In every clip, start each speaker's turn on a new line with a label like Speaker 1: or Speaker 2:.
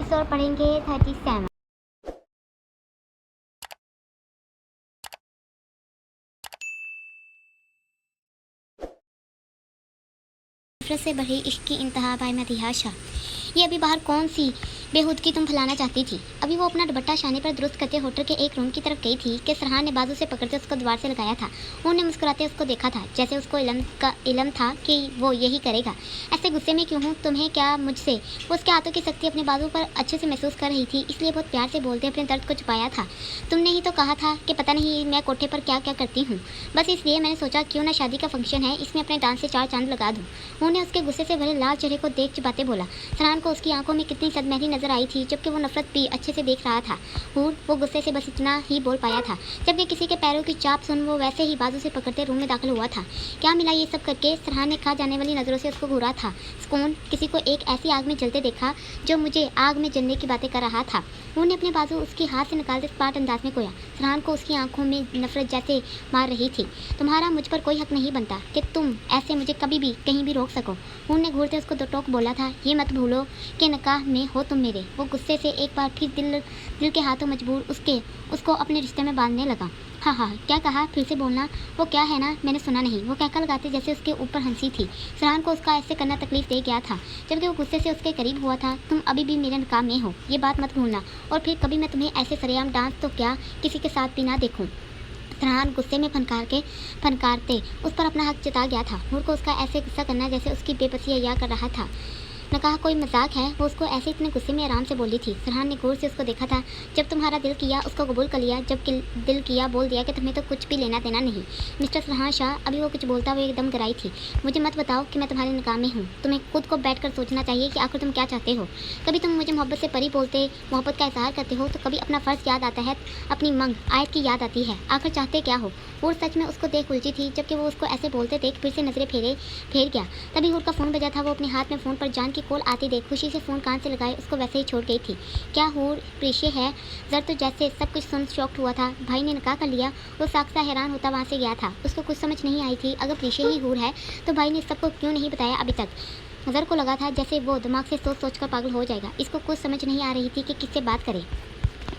Speaker 1: Episode पढ़ेंगे 37। नफरत से भरी इश्क की इंतहा बाय मदीहा शाह। ये अभी बाहर कौन सी बेहूदगी तुम फैलाना चाहती थी? अभी वो अपना दुपट्टा शाने पर दुरुस्त करते होटल के एक रूम की तरफ गई थी कि सरहान ने बाजू से पकड़ते उसको द्वार से लगाया था। उन्होंने मुस्कुराते उसको देखा था, जैसे उसको इल्म था कि वो यही करेगा। ऐसे गुस्से में क्यों हूँ? तुम्हें क्या मुझसे? वो उसके हाथों की सख्ती अपने बाजू पर अच्छे से महसूस कर रही थी, इसलिए बहुत प्यार से बोलते अपने दर्द को छुपाया था। तुमने ही तो कहा था कि पता नहीं मैं कोठे पर क्या क्या करती हूँ। बस इसलिए मैंने सोचा क्यों ना शादी का फंक्शन है, इसमें अपने डांस से 4 चांद लगा दूँ। उन्होंने उसके गुस्से से भरे लाल चेहरे को देख चुपाते बोला। सरहान को उसकी आंखों में कितनी सदमहरी नजर आई थी, जबकि वो नफरत भी अच्छे से देख रहा था। वो गुस्से से बस इतना ही बोल पाया था, जबकि किसी के पैरों की चाप सुन वो वैसे ही बाजू से पकड़ते रूम में दाखिल हुआ था। क्या मिला ये सब करके? सरहान ने खा जाने वाली नज़रों से उसको घूरा था। सुकून, किसी को एक ऐसी आग में जलते देखा जो मुझे आग में जलने की बातें कर रहा था। उन्होंने अपने बाजू उसके हाथ से निकालते स्पाट अंदाज में कोया। सरहान को उसकी आंखों में नफरत जैसे मार रही थी। तुम्हारा मुझ पर कोई हक नहीं बनता कि तुम ऐसे मुझे कभी भी कहीं भी रोक सको। उन्होंने घूरते उसको दो टोक बोला था, ये मत भूलो कि निकाह में हो तुम मेरे। वो गुस्से से एक बार फिर दिल के हाथों मजबूर उसको अपने रिश्ते में बांधने लगा। हाँ हाँ, क्या कहा? फिर से बोलना। वो क्या है ना, मैंने सुना नहीं। वो कहकर लगाते जैसे उसके ऊपर हंसी थी। सरहान को उसका ऐसे करना तकलीफ दे गया था, जबकि वो गुस्से से उसके करीब हुआ था। तुम अभी भी मेरे निकाह में हो, ये बात मत भूलना, और फिर कभी मैं तुम्हें ऐसे सरेआम डांस तो क्या किसी के साथ भी ना देखूँ। सरहान गुस्से में फनकारते उस पर अपना हक जता गया था। नूर को उसका ऐसे गुस्सा करना जैसे उसकी बेबसी अय्या कर रहा था। न कहा कोई मजाक है? वो उसको ऐसे इतने गुस्से में आराम से बोली थी। सरहान ने गौर से उसको देखा था। जब तुम्हारा दिल किया उसको कबूल कर लिया, जब दिल किया बोल दिया कि तुम्हें तो कुछ भी लेना देना नहीं। मिस्टर सरहान शाह, अभी वो कुछ बोलता हुआ एकदम गराई थी। मुझे मत बताओ कि मैं तुम्हारे निकाह में हूँ। तुम्हें खुद को बैठ कर सोचना चाहिए कि आखिर तुम क्या चाहते हो। कभी तुम मुझे मोहब्बत से परी बोलते, मोहब्बत का इजहार करते हो, तो कभी अपना फ़र्ज़ याद आता है, अपनी मंग आयत की याद आती है। आखिर चाहते क्या हो? और सच में उसको देख उलझी थी, जबकि वो उसको ऐसे बोलते देख फिर से नजरें फेर गया। तभी हूर का फ़ोन बजा था। वो अपने हाथ में फ़ोन पर जान की कॉल आती देख खुशी से फ़ोन कान से लगाए उसको वैसे ही छोड़ गई थी। क्या हूर प्रीशे है? जर तो जैसे सब कुछ सुन शॉक्ड हुआ था। भाई ने निकाह कर लिया। वो साक्सा हैरान होता वहाँ से गया था। उसको कुछ समझ नहीं आई थी। अगर प्रीशे ही हूर है तो भाई ने सबको क्यों नहीं बताया अभी तक? नज़र को लगा था जैसे वो दिमाग से सोच कर पागल हो जाएगा। इसको कुछ समझ नहीं आ रही थी कि किससे बात करे।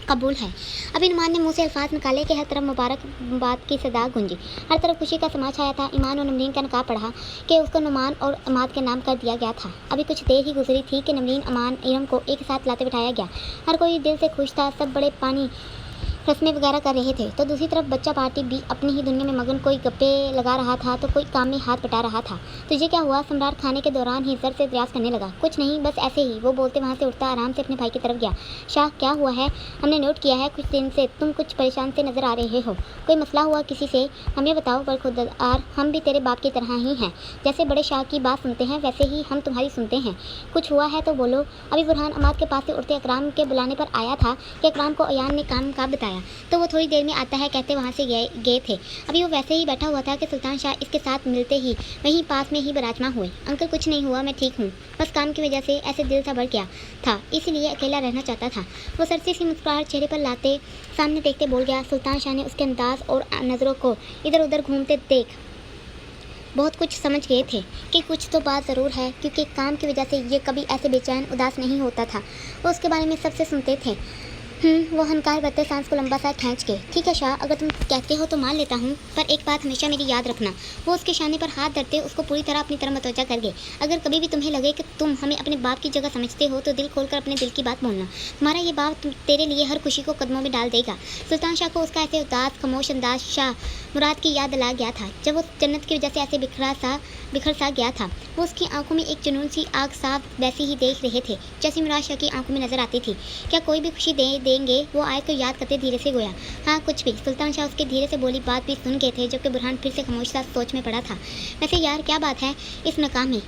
Speaker 1: कबूल है। अभी नुमान ने मुंह से अल्फाज निकाले कि हर तरफ मुबारकबाद की सदा गूंजी। हर तरफ खुशी का समा छाया था। ईमान और नमरीन का निकाह पढ़ा कि उसको नुमान और अमाद के नाम कर दिया गया था। अभी कुछ देर ही गुजरी थी कि नमरीन, अमान, इरम को एक साथ लाते बिठाया गया। हर कोई दिल से खुश था। सब बड़े पानी रस्में वगैरह कर रहे थे, तो दूसरी तरफ बच्चा पार्टी भी अपनी ही दुनिया में मगन, कोई गप्पे लगा रहा था तो कोई काम में हाथ बटा रहा था। तुझे क्या हुआ? सम्राट खाने के दौरान ही सर से प्रयास करने लगा। कुछ नहीं, बस ऐसे ही। वो बोलते वहाँ से उठता आराम से अपने भाई की तरफ गया। शाह, क्या हुआ है? हमने नोट किया है कुछ दिन से तुम कुछ परेशान से नजर आ रहे हो। कोई मसला हुआ किसी से? हमें बताओ बरखुरदार, हम भी तेरे बाप की तरह ही हैं। जैसे बड़े शाह की बात सुनते हैं वैसे ही हम तुम्हारी सुनते हैं। कुछ हुआ है तो बोलो। अभी बुरहान अमाद के पास से उठते अकराम के बुलाने पर आया था कि अकराम को अयान ने काम का बताया, तो वो थोड़ी देर में आता है कहते वहाँ से गए थे। अभी वो वैसे ही बैठा हुआ था कि सुल्तान शाह इसके साथ मिलते ही वहीं पास में ही बराजमा हुए। अंकल कुछ नहीं हुआ, मैं ठीक हूँ, बस काम की वजह से ऐसे दिल सा भर गया था, इसीलिए अकेला रहना चाहता था। वो सरसी सी मुस्कुराहट चेहरे पर लाते सामने देखते बोल गया। सुल्तान शाह ने उसके अंदाज और नज़रों को इधर उधर घूमते देख बहुत कुछ समझ गए थे कि कुछ तो बात ज़रूर है, क्योंकि काम की वजह से ये कभी ऐसे बेचैन उदास नहीं होता था। वो उसके बारे में सबसे सुनते थे। वो हनकार करते सांस को लंबा सा खींच के। ठीक है शाह, अगर तुम कहते हो तो मान लेता हूँ, पर एक बात हमेशा मेरी याद रखना। वो उसके शाने पर हाथ धरते उसको पूरी तरह अपनी तरफ मतवजा कर गए। अगर कभी भी तुम्हें लगे कि तुम हमें अपने बाप की जगह समझते हो तो दिल खोलकर अपने दिल की बात बोलना। तुम्हारा ये बाप तेरे लिए हर खुशी को कदमों में डाल देगा। सुल्तान शाह को उसका ऐसे उदास खामोश अंदाज शाह मुराद की याद दिला गया था, जब वो जन्नत की वजह से ऐसे बिखर सा गया था। वो उसकी आंखों में एक जुनून सी आग साफ वैसी ही देख रहे थे जैसी मुराद शाह की आंखों में नजर आती थी। क्या कोई भी खुशी देंगे? वो आयत को याद करते धीरे से गोया। हाँ, कुछ भी। सुल्तान शाह उसके धीरे से बोली बात भी सुन गए थे, जबकि बुरहान फिर से खामोश सा सोच में पड़ा था। वैसे यार क्या बात है इस नकाह में?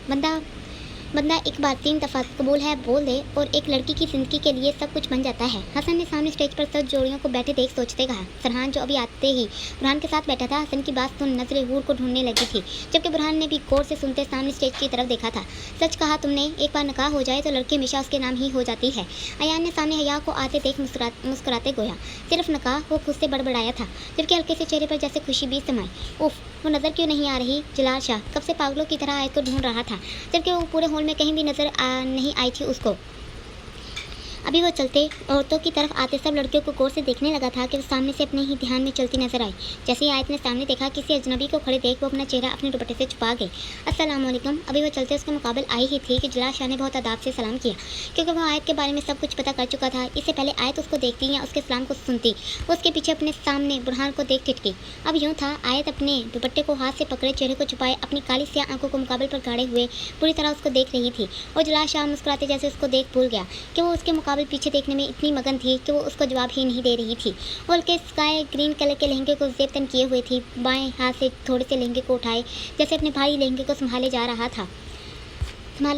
Speaker 1: बंदा एक बार 3 दफ़ा कबूल है बोल दे और एक लड़की की ज़िंदगी के लिए सब कुछ बन जाता है। हसन ने सामने स्टेज पर सब जोड़ियों को बैठे देख सोचते कहा। सरहान जो अभी आते ही बुरहान के साथ बैठा था, हसन की बात सुन नजरें हूर को ढूंढने लगी थी, जबकि बुरहान ने भी गौर से सुनते सामने स्टेज की तरफ देखा था। सच कहा तुमने, एक बार निकाह हो जाए तो लड़की हमेशा उसके नाम ही हो जाती है। अयान ने सामने हया को आते देख मुस्कुराते गोया। सिर्फ निकाह? वो खुद से बड़बड़ाया था, जबकि हल्के से चेहरे पर जैसे खुशी भी समाई। उफ, वो नज़र क्यों नहीं आ रही? जलाल शाह कब से पागलों की तरह आयत को ढूंढ रहा था, जबकि वो पूरे हॉल में कहीं भी नजर नहीं आई थी उसको। अभी वो चलते औरतों की तरफ आते सब लड़कियों को गौर से देखने लगा था कि वो सामने से अपने ही ध्यान में चलती नजर आई। जैसे ही आयत ने सामने देखा किसी अजनबी को खड़े देख वो अपना चेहरा अपने दुपट्टे से छुपा गई। अस्सलाम वालेकुम। अभी वो चलते उसके मुकाबले आई ही थी कि जलाल शाह ने बहुत अदाब से सलाम किया, क्योंकि वो आयत के बारे में सब कुछ पता कर चुका था। इससे पहले आयत उसको देखती या उसके सलाम को सुनती, वो उसके पीछे अपने सामने बुरहान को देख टिटकी। अब यूँ था, आयत अपने दुपट्टे को हाथ से पकड़े चेहरे को छुपाए अपनी काली स्याह आंखों को मुकाबले पर गाड़े हुए पूरी तरह उसको देख रही थी। और जलाल शाह मुस्कुराते जैसे उसको देख भूल गया कि वो उसके मुकाबले पीछे देखने में इतनी मगन थी कि वो उसको जवाब ही नहीं दे रही थी। वो हल्के स्काई ग्रीन कलर के लहंगे को जेब तन किए हुए थी, बाएं हाथ से थोड़े से लहंगे को उठाए जैसे अपने भारी लहंगे को संभाला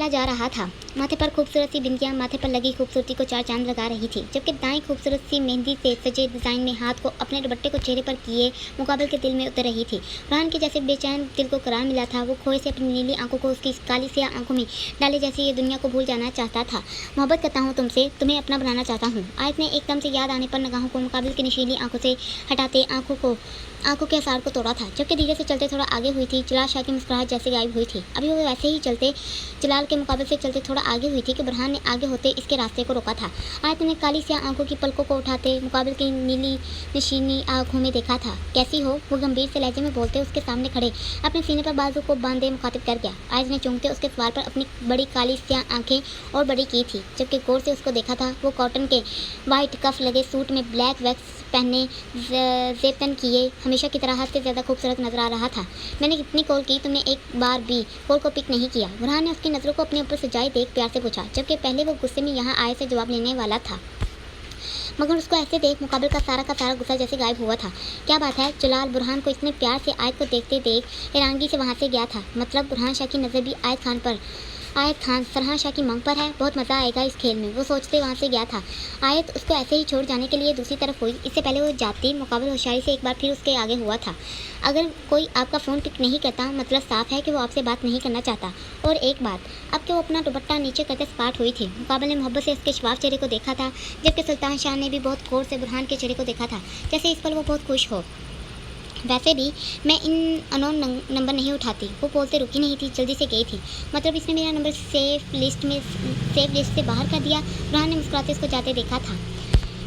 Speaker 1: जा रहा था। माथे पर खूबसूरत सी बिंदियाँ माथे पर लगी खूबसूरती को चार चांद लगा रही थी, जबकि दाएं खूबसूरत सी मेहंदी से सजे डिज़ाइन में हाथ को अपने दुपट्टे को चेहरे पर किए मुकाबले के दिल में उतर रही थी। बुरहान के जैसे बेचैन दिल को करार मिला था। वो खोए से अपनी नीली आंखों को उसकी काली सी आंखों में डाले जैसे ये दुनिया को भूल जाना चाहता था। मोहब्बत करता हूँ तुमसे, तुम्हें अपना बनाना चाहता हूँ। आयत ने एकदम से याद आने पर निगाहों को मुकाबले की नशीली आंखों से हटाते आंखों के आसार को तोड़ा था, जबकि धीरे से चलते थोड़ा आगे हुई थी। जलाल शाह की मुस्कुराहट जैसे गायब हुई थी। अभी वो वैसे ही चलते जलाल के मुकाबले से चलते थोड़ा आगे हुई थी कि बुरहान ने आगे होते इसके रास्ते को रोका था। आयत ने काली स्याह आंखों की पलकों को उठाते मुकाबले की नीली नशीनी आंखों में देखा था। कैसी हो? वो गंभीर से लहजे में बोलते उसके सामने खड़े अपने सीने पर बाजू को बांधे मुखातिब कर गया। आयत ने चौंकते उसके सवाल पर अपनी बड़ी काली स्याह आंखें और बड़ी की थी, जबकि गौर से उसको देखा था। वो कॉटन के वाइट कफ लगे सूट में ब्लैक वैक्स पहने जेब किए हमेशा की तरह हद से ज़्यादा खूबसूरत नजर आ रहा था। मैंने कितनी कॉल की, तुमने एक बार भी कॉल को पिक नहीं किया। बुरहान ने उसकी नज़रों को अपने ऊपर सजाए देख प्यार से पूछा, जबकि पहले वो गुस्से में यहाँ आए से जवाब लेने वाला था, मगर उसको ऐसे देख मुकाबले का सारा गुस्सा जैसे गायब हुआ था। क्या बात है? जलाल बुरहान को इतने प्यार से आयत को देखते देख हैरानगी से वहाँ से गया था। मतलब बुरहान शाह की नज़र भी आयत खान सरहान शाह की मांग पर है। बहुत मज़ा आएगा इस खेल में, वो सोचते वहाँ से गया था। आयत उसको ऐसे ही छोड़ जाने के लिए दूसरी तरफ हुई। इससे पहले वो जाती मुकाबले होशियारी से एक बार फिर उसके आगे हुआ था। अगर कोई आपका फ़ोन पिक नहीं करता मतलब साफ है कि वो आपसे बात नहीं करना चाहता। और एक बात, अब कि वो अपना दुपट्टा नीचे करते स्पाट हुई थी। मुकाबले ने मोहब्बत से इसके शवाब चेहरे को देखा था, जबकि सुल्तान शाह ने भी बहुत गौर से बुरहान के चेहरे को देखा था, जैसे इस पर वो बहुत खुश हो। वैसे भी मैं इन अनोन नंबर नहीं उठाती। वो बोलते रुकी नहीं थी, जल्दी से गई थी। मतलब इसने मेरा नंबर सेव लिस्ट से बाहर कर दिया। बुरहान ने मुस्कुराते इसको जाते देखा था।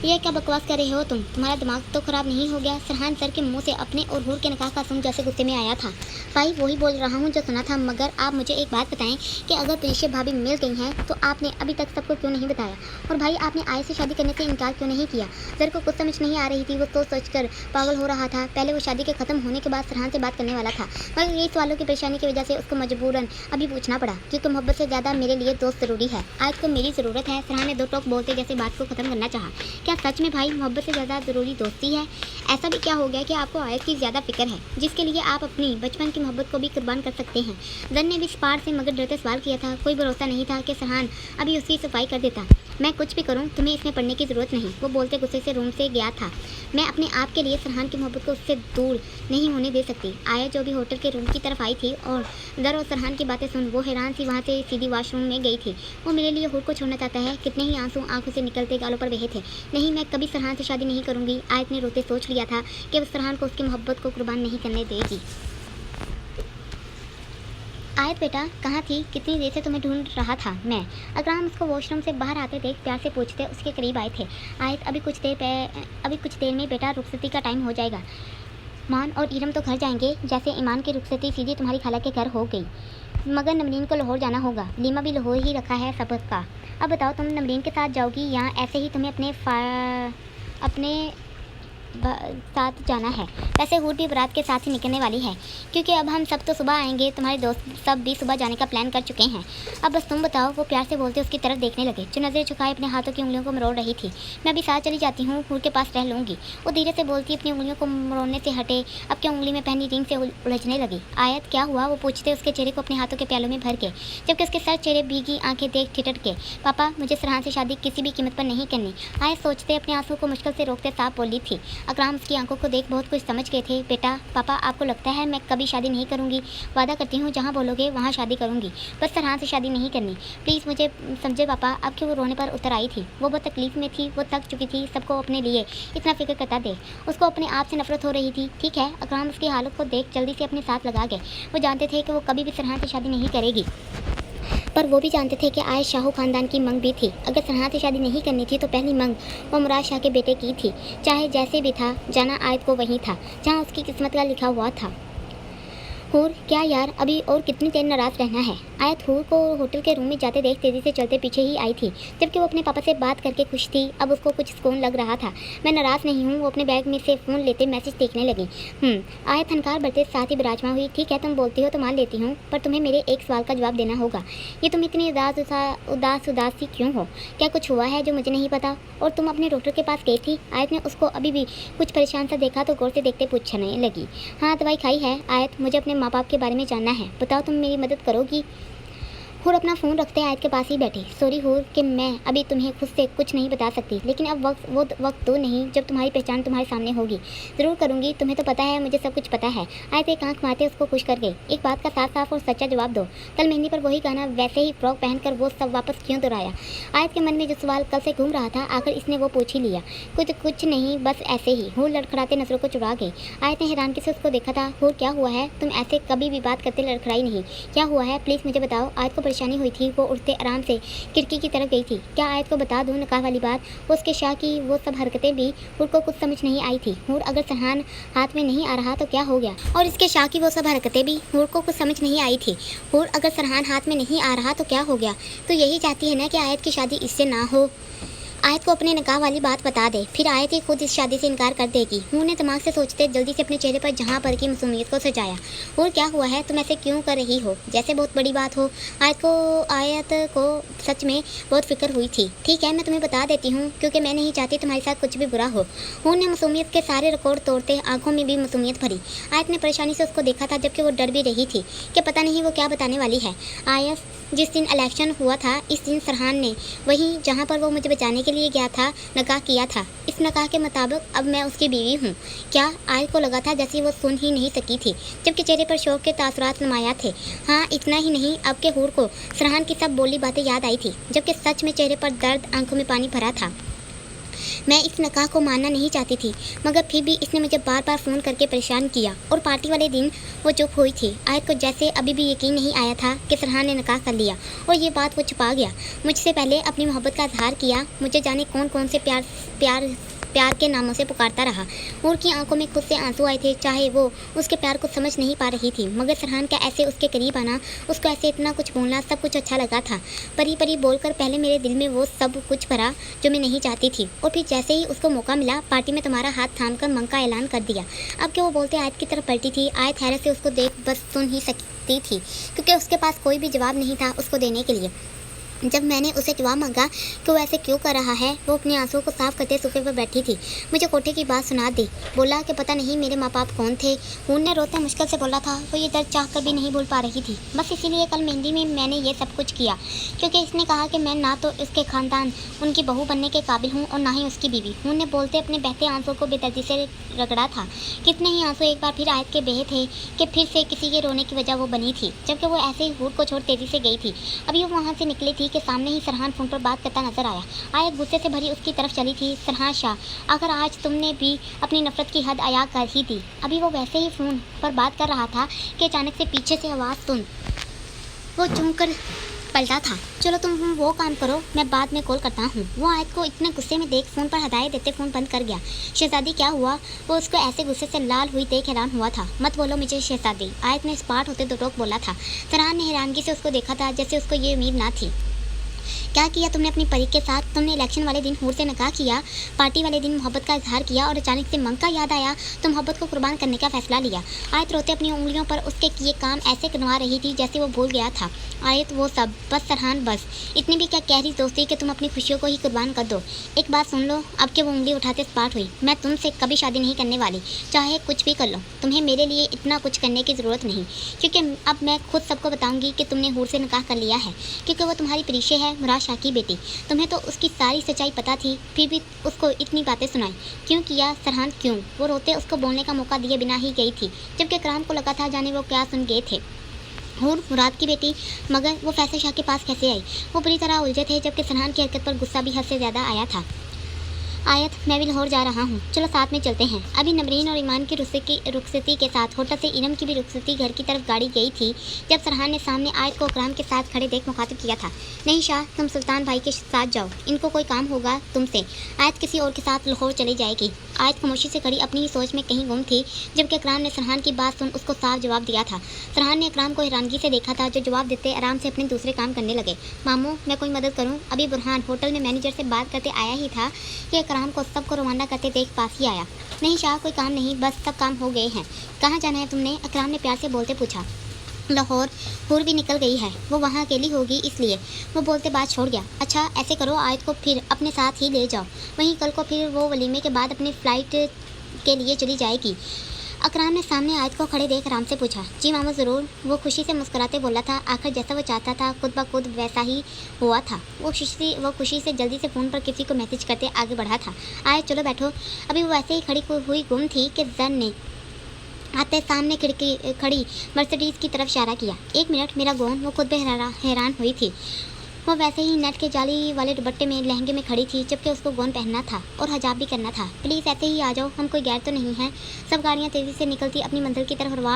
Speaker 1: यह क्या बकवास कर रहे हो तुम? तुम्हारा दिमाग तो ख़राब नहीं हो गया? सरहान सर के मुंह से अपने और हूर के निकाह का सुन जैसे गुस्से में आया था। भाई वही बोल रहा हूँ जो सुना था, मगर आप मुझे एक बात बताएं कि अगर प्रिशे भाभी मिल गई हैं तो आपने अभी तक सबको क्यों नहीं बताया? और भाई आपने आय से शादी करने से इनकार क्यों नहीं किया? सर को कुछ समझ नहीं आ रही थी, वो सोच कर पागल हो रहा था। पहले वो शादी के ख़त्म होने के बाद सरहान से बात करने वाला था, मगर ये सवालों की परेशानी की वजह से उसको मजबूरन अभी पूछना पड़ा, क्योंकि मोहब्बत से ज़्यादा मेरे लिए दोस्त ज़रूरी है। आज को मेरी ज़रूरत है। सरहान ने दो टोक बोलते जैसे बात को ख़त्म करना चाहा। क्या सच में भाई मोहब्बत से ज़्यादा ज़रूरी दोस्ती है? ऐसा भी क्या हो गया कि आपको आयत की ज़्यादा फिक्र है, जिसके लिए आप अपनी बचपन की मोहब्बत को भी कुर्बान कर सकते हैं? जन ने भी इस पार से मगर डरते सवाल किया था। कोई भरोसा नहीं था कि सरहान अभी उसकी सफाई कर देता। मैं कुछ भी करूं, तुम्हें इसमें पढ़ने की ज़रूरत नहीं। वो बोलते गुस्से से रूम से गया था। मैं अपने आप के लिए सरहान की मोहब्बत को उससे दूर नहीं होने दे सकती। आया जो भी होटल के रूम की तरफ आई थी और दर और सरहान की बातें सुन वो हैरान सी वहाँ से सीधी वॉशरूम में गई थी। वो मेरे लिए हुर को छोड़ना चाहता है। कितने ही आंसू आंखों से निकलते गालों पर बहे थे। नहीं, मैं कभी सरहान से शादी नहीं करूँगी। आयत ने रोते सोच लिया था कि वो सरहान को उसकी मोहब्बत को कुर्बान नहीं करने देगी। आयत बेटा कहाँ थी? कितनी देर से तुम्हें ढूंढ रहा था मैं। अकराम उसको वॉशरूम से बाहर आते देख प्यार से पूछते उसके करीब आए थे। आयत अभी कुछ देर में बेटा रुखसती का टाइम हो जाएगा। मान और इरम तो घर जाएंगे, जैसे ईमान की रुखसती सीधी तुम्हारी खाला के घर हो गई, मगर नमरीन को लाहौर जाना होगा। लीमा भी लाहौर ही रखा है सबक का। अब बताओ तुम नमरीन के साथ जाओगी या ऐसे ही तुम्हें अपने साथ जाना है? वैसे हूर भी बारात के साथ ही निकलने वाली है, क्योंकि अब हम सब तो सुबह आएंगे। तुम्हारे दोस्त सब भी सुबह जाने का प्लान कर चुके हैं। अब बस तुम बताओ। वो प्यार से बोलते उसकी तरफ देखने लगे, जो नज़रें झुकाए अपने हाथों की उंगलियों को मरोड़ रही थी। मैं अभी साथ चली जाती हूँ, हूर के पास रह लूँगी। वो धीरे से बोलती अपनी उंगलियों को मरोड़ने से हटे, अब क्या उंगली में पहनी रिंग से उलझने लगी। आयत क्या हुआ? वो पूछते उसके चेहरे को अपने हाथों के प्यालों में भर के, जबकि उसके सर चेहरे भीगी आंखें देख ठिठक के। पापा मुझे सरहान से शादी किसी भी कीमत पर नहीं करनी। आयत सोचते अपने आंसू को मुश्किल से रोकते साफ बोली थी। अकराम उसकी आंखों को देख बहुत कुछ समझ गए थे। बेटा पापा आपको लगता है मैं कभी शादी नहीं करूँगी? वादा करती हूँ जहाँ बोलोगे वहाँ शादी करूँगी, बस सरहान से शादी नहीं करनी। प्लीज़ मुझे समझे पापा। अब क्यों वो रोने पर उतर आई थी? वो बहुत तकलीफ में थी, वो थक चुकी थी सबको अपने लिए इतना फिक्र करता देख। उसको अपने आप से नफरत हो रही थी। ठीक है, अकराम उसकी हालत को देख जल्दी से अपने साथ लगा गए। वो जानते थे कि वो कभी भी सरहान से शादी नहीं करेगी। पर वो भी जानते थे कि आयत शाहू खानदान की मंग भी थी। अगर सरहान से शादी नहीं करनी थी तो पहली मंग वो मुराद शाह के बेटे की थी। चाहे जैसे भी था, जाना आयत को वहीं था जहाँ उसकी किस्मत का लिखा हुआ था। हूर, क्या यार, अभी और कितनी देर नाराज़ रहना है? आयत हूर को होटल के रूम में जाते देख तेज़ी से चलते पीछे ही आई थी, जबकि वो अपने पापा से बात करके खुश थी। अब उसको कुछ सुकून लग रहा था। मैं नाराज़ नहीं हूँ। वो अपने बैग में से फ़ोन लेते मैसेज देखने लगी। आयत हनकार बढ़ते साथ ही विराजमान हुई। ठीक है, तुम बोलती हो तो मान लेती हूँ, पर तुम्हें मेरे एक सवाल का जवाब देना होगा। ये तुम इतनी उदास सी क्यों हो? क्या कुछ हुआ है जो मुझे नहीं पता? और तुम अपने डॉक्टर के पास गई थी? आयत ने उसको अभी भी कुछ परेशान सा देखा तो गौर से देखते पूछने लगी। हाँ, दवाई खाई है आयत, मुझे अपने माँ बाप के बारे में जानना है। बताओ, तुम मेरी मदद करोगी? हूर अपना फ़ोन रखते आयत के पास ही बैठी। सॉरी हूर कि मैं अभी तुम्हें खुद से कुछ नहीं बता सकती, लेकिन अब वक्त तो नहीं जब तुम्हारी पहचान तुम्हारे सामने होगी। ज़रूर करूँगी, तुम्हें तो पता है मुझे सब कुछ पता है। आयत एक आंख मारते उसको खुश कर गई। एक बात का साफ साफ और सच्चा जवाब दो, कल मेहंदी पर वही गाना वैसे ही फ्रॉक पहनकर वो सब वापस क्यों दोहराया? आयत के मन में जो सवाल कल से घूम रहा था, आखिर इसने वो पूछ ही लिया। कुछ नहीं, बस ऐसे ही। हूर लड़खड़ाते नजरों को चुरा गई। आयत ने हैरानगी से उसको देखा था। हूर, क्या हुआ है? तुम ऐसे कभी भी बात करते लड़खड़ाई नहीं। क्या हुआ है, प्लीज़ मुझे बताओ। आयत को परेशानी हुई थी। वो उठते आराम से खिड़की की तरफ गई थी। क्या आयत को बता दूं निकाह वाली बात? उसके शाह की वो सब हरकतें भी हूर को कुछ समझ नहीं आई थी। हूर, अगर सरहान हाथ में नहीं आ रहा तो क्या हो गया? और इसके शाह की वो सब हरकतें भी हूर को कुछ समझ नहीं आई थी। हूर, अगर सरहान हाथ में नहीं आ रहा तो क्या हो गया? तो यही चाहती है ना कि आयत की शादी इससे ना हो? आयत को अपने निकाह वाली बात बता दे, फिर आयत ही खुद इस शादी से इनकार कर देगी। हूर ने दिमाग से सोचते जल्दी से अपने चेहरे पर जहाँ पर की मासूमियत को सजाया। हूर, क्या हुआ है? तुम ऐसे क्यों कर रही हो जैसे बहुत बड़ी बात हो? आयत को सच में बहुत फिक्र हुई थी। ठीक है, मैं तुम्हें बता देती हूँ, क्योंकि मैं नहीं चाहती तुम्हारे साथ कुछ भी बुरा हो। हूर ने मासूमियत के सारे रिकॉर्ड तोड़ते आंखों में भी मासूमियत भरी। आयत ने परेशानी से उसको देखा था, जबकि वो डर भी रही थी कि पता नहीं वो क्या बताने वाली है। आयत, जिस दिन इलेक्शन हुआ था इस दिन सरहान ने वहीं जहाँ पर वो मुझे बचाने के लिए गया था निकाह किया था। इस निकाह के मुताबिक अब मैं उसकी बीवी हूँ। क्या? आयत को लगा था जैसे वो सुन ही नहीं सकी थी, जबकि चेहरे पर शौक के तासुरात नुमाया थे। हाँ, इतना ही नहीं, अब के हूर को सरहान की सब बोली बातें याद आई थी, जबकि सच में चेहरे पर दर्द, आंखों में पानी भरा था। मैं इस निकाह को मानना नहीं चाहती थी, मगर फिर भी इसने मुझे बार बार फ़ोन करके परेशान किया। और पार्टी वाले दिन वो चुप हुई थी। आयत को जैसे अभी भी यकीन नहीं आया था कि सरहान ने निकाह कर लिया और ये बात वो छुपा गया। मुझसे पहले अपनी मोहब्बत का इजहार किया, मुझे जाने कौन कौन से प्यार के नामों से पुकारता रहा। हूर की आंखों में खुद से आंसू आए थे। चाहे वो उसके प्यार को समझ नहीं पा रही थी, मगर सरहान का ऐसे उसके करीब आना, उसको ऐसे इतना कुछ बोलना, सब कुछ अच्छा लगा था। परी परी बोलकर पहले मेरे दिल में वो सब कुछ भरा जो मैं नहीं चाहती थी, और फिर जैसे ही उसको मौका मिला पार्टी में तुम्हारा हाथ थाम कर मंग का ऐलान कर दिया। अब क्या वो बोलते आयत की तरफ पलटी थी। आयत हैरत से उसको देख बस सुन ही सकती थी, क्योंकि उसके पास कोई भी जवाब नहीं था उसको देने के लिए। जब मैंने उसे जवाब मांगा कि वो ऐसे क्यों कर रहा है, वो अपने आंसुओं को साफ करते सोफे पर बैठी थी। मुझे कोठे की बात सुना दी। बोला कि पता नहीं मेरे माँ बाप कौन थे। हूर ने रोते मुश्किल से बोला था। वो ये दर्द चाह कर भी नहीं बोल पा रही थी। बस इसीलिए कल मेहंदी में मैंने ये सब कुछ किया, क्योंकि इसने कहा कि मैं ना तो इसके खानदान उनकी बहू बनने के काबिल हूँ और ना ही उसकी बीवी। हूर ने बोलते अपने बहते आंसुओं को बेदर्दी से रगड़ा था। कितने ही आंसू एक बार फिर आयत के बहे थे कि फिर से किसी के रोने की वजह वो बनी थी, जबकि वो ऐसे ही हूर को छोड़ तेजी से गई थी। अभी वो वहाँ से निकली थी कि सामने ही सरहान फोन पर बात करता नजर आया। आयत गुस्से से भरी उसकी तरफ चली थी। सरहान शाह, अगर आज तुमने भी अपनी नफरत की हद अया कर ही दी। अभी वो वैसे ही फ़ोन पर बात कर रहा था कि अचानक से पीछे से आवाज़ सुन वो चूक कर पलटा था। चलो तुम वो काम करो, मैं बाद में कॉल करता हूँ। वो आयत को इतने गुस्से में देख फ़ोन पर हदायत देते फ़ोन बंद कर गया। शहजादी, क्या हुआ? वो उसको ऐसे गुस्से से लाल हुई देख हैरान हुआ था। मत बोलो मुझे शहजादी, आयत ने स्पार्ट होते दो टोक बोला था। सरहान ने हैरानगी से उसको देखा था, जैसे उसको ये उम्मीद ना थी। क्या किया तुमने अपनी परी के साथ? तुमने इलेक्शन वाले दिन हूर से निकाह किया, पार्टी वाले दिन मोहब्बत का इजहार किया, और अचानक से मंग का याद आया तो मोहब्बत को कुर्बान करने का फैसला लिया। आयत रोते अपनी उंगलियों पर उसके किए काम ऐसे करवा रही थी जैसे वो भूल गया था। आयत, वो सब बस सरहान, बस इतनी भी क्या गहरी दोस्ती कि तुम अपनी खुशियों को ही कुर्बान कर दो। एक बात सुन लो। अब के वो उंगली उठाते स्पार्ट हुई। मैं तुमसे कभी शादी नहीं करने वाली, चाहे कुछ भी कर लो। तुम्हें मेरे लिए इतना कुछ करने की ज़रूरत नहीं, क्योंकि अब मैं खुद सबको बताऊंगी कि तुमने हूर से निकाह कर लिया है, क्योंकि वो तुम्हारी परिशे है, मुराद शाह की बेटी। तुम्हें तो उसकी सारी सच्चाई पता थी, फिर भी उसको इतनी बातें सुनाई। क्यों किया सरहान, क्यों? वो रोते उसको बोलने का मौका दिए बिना ही गई थी, जबकि कराम को लगा था जाने वो क्या सुन गए थे। हूर मुराद की बेटी, मगर वो फैसल शाह के पास कैसे आई? वो बुरी तरह उलझे थे, जबकि सरहान की हरकत पर गुस्सा भी हद से ज़्यादा आया था। आयत, मैं भी लाहौर जा रहा हूँ, चलो साथ में चलते हैं। अभी नमरीन और ईमान की रुखसती के साथ होटल से इरम की भी रुखसती घर की तरफ गाड़ी गई थी जब सरहान ने सामने आयत को इकराम के साथ खड़े देख मुखातिब किया था। नहीं शाह, तुम सुल्तान भाई के साथ जाओ, इनको कोई काम होगा तुमसे। आयत किसी और के साथ लाहौर चली जाएगी। आयत खामोशी से खड़ी अपनी ही सोच में कहीं गुम थी जबकि इकराम ने सरहान की बात सुन उसको साफ जवाब दिया था। सरहान ने इकराम को हैरानगी से देखा था जो जवाब देते आराम से अपने दूसरे काम करने लगे। मामू, मैं कोई मदद करूँ? अभी बुरहान होटल में मैनेजर से बात करते आया ही था कि इकराम को सबको रवाना करते देख पास ही आया। नहीं शाह, कोई काम नहीं, बस सब काम हो गए हैं। कहाँ जाना है तुमने? इकराम ने प्यार से बोलते पूछा। लाहौर। हूर भी निकल गई है, वो वहाँ अकेली होगी इसलिए। वो बोलते बात छोड़ गया। अच्छा, ऐसे करो, आयत को फिर अपने साथ ही ले जाओ, वहीं कल को फिर वो वलीमे के बाद अपनी फ़्लाइट के लिए चली जाएगी। इकराम ने सामने आयत को खड़े देख आराम से पूछा। जी मामू, ज़रूर। वो खुशी से मुस्कुराते बोला था। आखिर जैसा वो चाहता था खुद ब खुद वैसा ही हुआ था। वो खुशी से जल्दी से फ़ोन पर किसी को मैसेज करते आगे बढ़ा था। आयत, चलो बैठो। अभी वो वैसे ही खड़ी हुई गुम थी कि जन ने आते सामने खड़ी मर्सिडीज़ की तरफ इशारा किया। 1 मिनट, मेरा गोन। वो खुद भी हैरान हुई थी। वो वैसे ही नेट के जाली वाले दुपट्टे में लहंगे में खड़ी थी जबकि उसको गौन पहनना था और हिजाब भी करना था। प्लीज़ ऐसे ही आ जाओ, हम कोई गैर तो नहीं हैं। सब गाड़ियाँ तेज़ी से निकलती अपनी मंजिल की तरफ रवा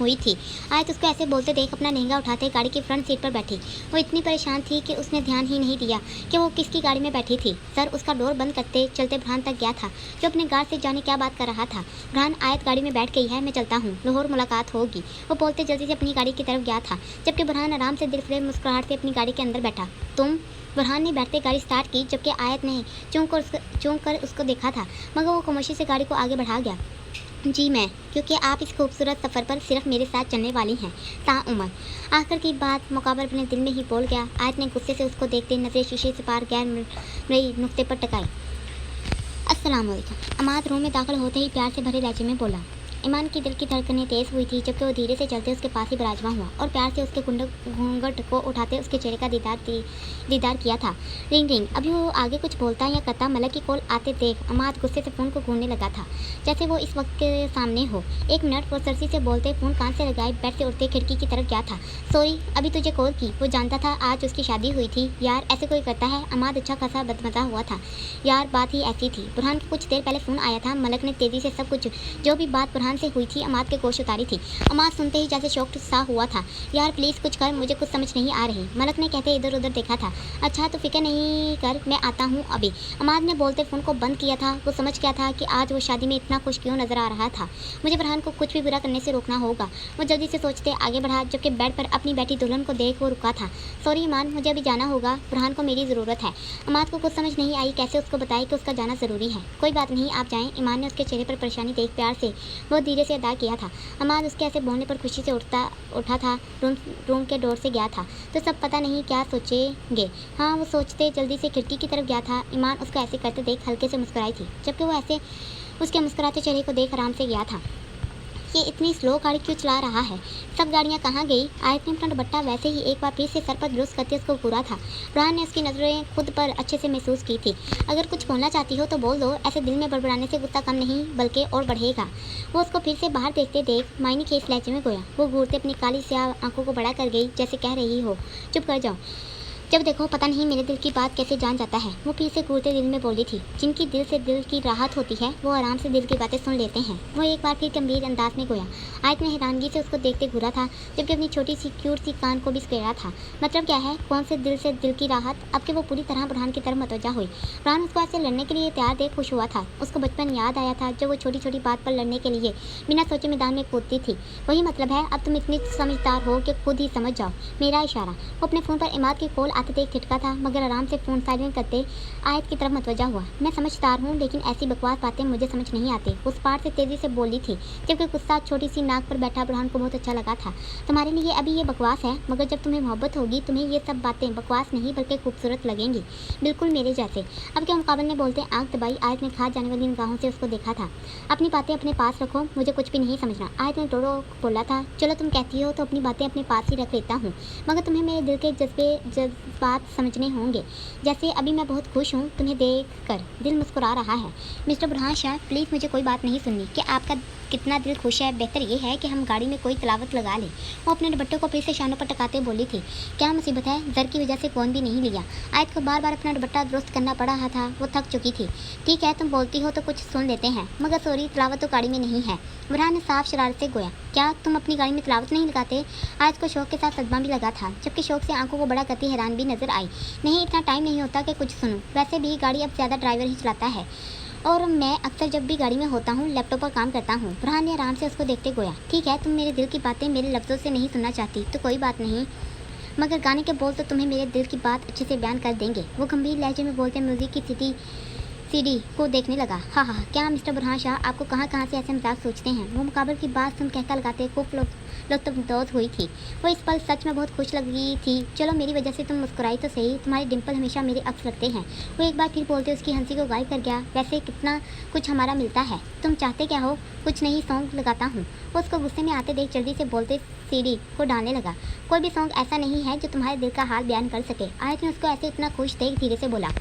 Speaker 1: हुई थी। आयत उसको ऐसे बोलते देख अपना लहंगा उठाते गाड़ी की फ्रंट सीट पर बैठी। वो इतनी परेशान थी कि उसने ध्यान ही नहीं दिया कि वो किसकी गाड़ी में बैठी थी। सर उसका डोर बंद करते चलते बुरहान तक गया था जो अपने गार्ड से जाने क्या बात कर रहा था। बुरहान, आयत गाड़ी में बैठ गई है, मैं चलता हूँ, लाहौर मुलाकात होगी। वो बोलते जल्दी से अपनी गाड़ी की तरफ गया था जबकि बुरहान आराम से दिलफरेब मुस्कुराहट से अपनी गाड़ी के अंदर बैठा। तुम? बुरहान ने बैठते गाड़ी स्टार्ट की जबकि आयत ने चूक कर उसको देखा था मगर वो खामोशी से गाड़ी को आगे बढ़ा गया। जी मैं, क्योंकि आप इस खूबसूरत सफ़र पर सिर्फ मेरे साथ चलने वाली हैं ताउम्र। आखिर की बात मुकाबल अपने दिल में ही बोल गया। आयत ने गुस्से से उसको देखते नजरें शीशे से पार गैर मरई नुक्ते पर टकाई। अस्सलाम वालेकुम। अमाद रूम में दाखिल होते ही प्यार से भरे लहजे में बोला। ईमान की दिल की धड़कनें तेज़ हुई थी जबकि वो धीरे से चलते उसके पास ही विराजमान हुआ और प्यार से उसके घूंघट को उठाते उसके चेहरे का दीदार किया था। Ring ring. अभी वो आगे कुछ बोलता या करता मलक की कॉल आते देख अमाद गुस्से से फ़ोन को घूरने लगा था जैसे वो इस वक्त के सामने हो। 1 मिनट, वो सरसी से बोलते फ़ोन कान से लगाए बेड से उठते खिड़की की तरफ गया था। सॉरी, अभी तुझे कॉल की। वो जानता था आज उसकी शादी हुई थी। यार ऐसे कोई करता है? अमाद अच्छा खासा बदमज़ा हुआ था। यार बात ही ऐसी थी। बुरहान को कुछ देर पहले फ़ोन आया था। मलक ने तेज़ी से सब कुछ जो भी बात बुरहान से हुई थी अमाद के गोश उतारी थी। अमाद सुनते ही जैसे शॉक्ड सा हुआ था। यार प्लीज़ कुछ कर, मुझे कुछ समझ नहीं आ रही। मलक ने कहते इधर उधर देखा था। अच्छा तो फिक्र नहीं कर, मैं आता हूँ अभी। अमाद ने बोलते फ़ोन को बंद किया था। वो समझ गया था कि आज वो शादी में इतना खुश क्यों नजर आ रहा था। मुझे बुरहान को कुछ भी बुरा करने से रोकना होगा। वो जल्दी से सोचते आगे बढ़ा जबकि बेड पर अपनी बैठी दुल्हन को देख वो रुका था। सॉरी ईमान, मुझे अभी जाना होगा, बुरहान को मेरी ज़रूरत है। अमाद को कुछ समझ नहीं आई कैसे उसको बताए कि उसका जाना ज़रूरी है। कोई बात नहीं, आप जाएँ। ईमान ने उसके चेहरे पर परेशानी देख प्यार से वो धीरे से अदा किया था। अमाद उसके ऐसे बोलने पर खुशी से उठा था। रूम के डोर से गया था तो सब पता नहीं क्या सोचेंगे। हाँ, वो सोचते जल्दी से खिड़की की तरफ गया था। ईमान उसको ऐसे करते देख हल्के से मुस्कुराई थी जबकि वो ऐसे उसके मुस्कुराते चेहरे को देख आराम से गया था। ये इतनी स्लो गाड़ी क्यों चला रहा है? सब गाड़ियाँ कहाँ गई? आयत ने अपना दुपट्टा वैसे ही एक बार फिर से सर पर दुरुस्त करते उसको पूरा था। बुरहान ने उसकी नज़रें खुद पर अच्छे से महसूस की थी। अगर कुछ बोलना चाहती हो तो बोल दो, ऐसे दिल में बड़बड़ाने से गुस्सा कम नहीं बल्कि और बढ़ेगा। वो उसको फिर से बाहर देखते देख मायने के इस लहजे में गोया। वो घूरते अपनी काली स्याह आंखों को बड़ा कर गई जैसे कह रही हो चुप कर जाओ, जब देखो पता नहीं मेरे दिल की बात कैसे जान जाता है। वो फिर से घूरते दिल में बोली थी। जिनकी दिल से दिल की राहत होती है वो आराम से दिल की बातें सुन लेते हैं। वो एक बार फिर गंभीर अंदाज में गोया। आयत ने हैरानगी से उसको देखते घूरा था जबकि अपनी छोटी सी क्यूट सी कान को भी स्केड़ा था। मतलब क्या है? कौन से दिल की राहत? अब के वो पूरी तरह बुरहान की तरफ मतवजा हुई। बुरहान उसको ऐसे लड़ने के लिए तैयार देख खुश हुआ था। उसको बचपन याद आया था जब वो छोटी छोटी बात पर लड़ने के लिए बिना सोचे मैदान में कूदती थी। वही मतलब है, अब तुम इतनी समझदार हो कि खुद ही समझ जाओ मेरा इशारा। वो अपने फ़ोन पर इमाद की कॉल आते देख ठिठका था मगर आराम से फ़ोन साइलेंट करते आयत की तरफ मतवजा हुआ। मैं समझदार हूँ लेकिन ऐसी बकवास बातें मुझे समझ नहीं आती। उस पार से तेज़ी से बोली थी जबकि गुस्सा छोटी सी नाक पर बैठा बुरहान को बहुत अच्छा लगा था। तुम्हारे लिए अभी ये बकवास है मगर जब तुम्हें मोहब्बत होगी तुम्हें ये सब बातें बकवास नहीं बल्कि खूबसूरत लगेंगी, बिल्कुल मेरे जैसे। अब के मुकाबले ने बोलते आँख दबाई। आयत ने खा जाने वाली निगाहों से उसको देखा था। अपनी बातें अपने पास रखो, मुझे कुछ भी नहीं समझना। आयत ने टोरो बोला था। चलो तुम कहती हो तो अपनी बातें अपने पास ही रख लेता हूँ मगर तुम्हें मेरे दिल के बात समझने होंगे। जैसे अभी मैं बहुत खुश हूँ तुम्हें देख कर, दिल मुस्कुरा रहा है। मिस्टर बुरहान शाह, प्लीज़ मुझे कोई बात नहीं सुननी कि आपका कितना दिल खुश है। बेहतर ये है कि हम गाड़ी में कोई तलावत लगा लें। वो अपने दुपट्टे को फिर से शानों पर टकाते बोली थी। क्या मुसीबत है, जर की वजह से फ़ोन भी नहीं लिया। आयत को बार बार अपना दुपट्टा दुरुस्त करना पड़ रहा था, वो थक चुकी थी। ठीक है, तुम बोलती हो तो कुछ सुन लेते हैं, मगर सॉरी, तलावत तो गाड़ी में नहीं है। बुरहान ने साफ शरारत से गोया। क्या तुम अपनी गाड़ी में तलावत नहीं लगाते? आयत को शौक के साथ सदमा भी लगा था, जबकि शौक से आंखों को बड़ा करती हैरान भी नजर आई। नहीं, इतना टाइम नहीं होता कि कुछ सुनूं। वैसे भी गाड़ी अब ज़्यादा ड्राइवर ही चलाता है और मैं अक्सर जब भी गाड़ी में होता हूँ लैपटॉप पर काम करता हूँ। बुरहान ने आराम से उसको देखते गोया। ठीक है, तुम मेरे दिल की बातें मेरे लफ्ज़ों से नहीं सुनना चाहती तो कोई बात नहीं, मगर गाने के बोल तो तुम्हें मेरे दिल की बात अच्छे से बयान कर देंगे। वो गंभीर लहजे में बोलते म्यूज़िक की सीडी को देखने लगा। हाँ हाँ, क्या मिस्टर बुरहान शाह, आपको कहाँ कहाँ से ऐसे मजाक सोचते हैं? वो मुकाबले की बात सुन कहता लगाते खूब लुत्फ़अंदोज़ हुई थी। वो इस पल सच में बहुत खुश लगी थी। चलो, मेरी वजह से तुम मुस्कुराई तो सही, तुम्हारे डिम्पल हमेशा मेरे अक्स लगते हैं। वो एक बार फिर बोलते उसकी हंसी को गायब कर गया। वैसे कितना कुछ हमारा मिलता है, तुम चाहते क्या हो? कुछ नहीं, सॉन्ग लगाता हूँ। वो उसको गुस्से में आते देख जल्दी से बोलते सीडी को डालने लगा। कोई भी सॉन्ग ऐसा नहीं है जो तुम्हारे दिल का हाल बयान कर सके। आयत ने उसको ऐसे इतना खुश देख धीरे से बोला।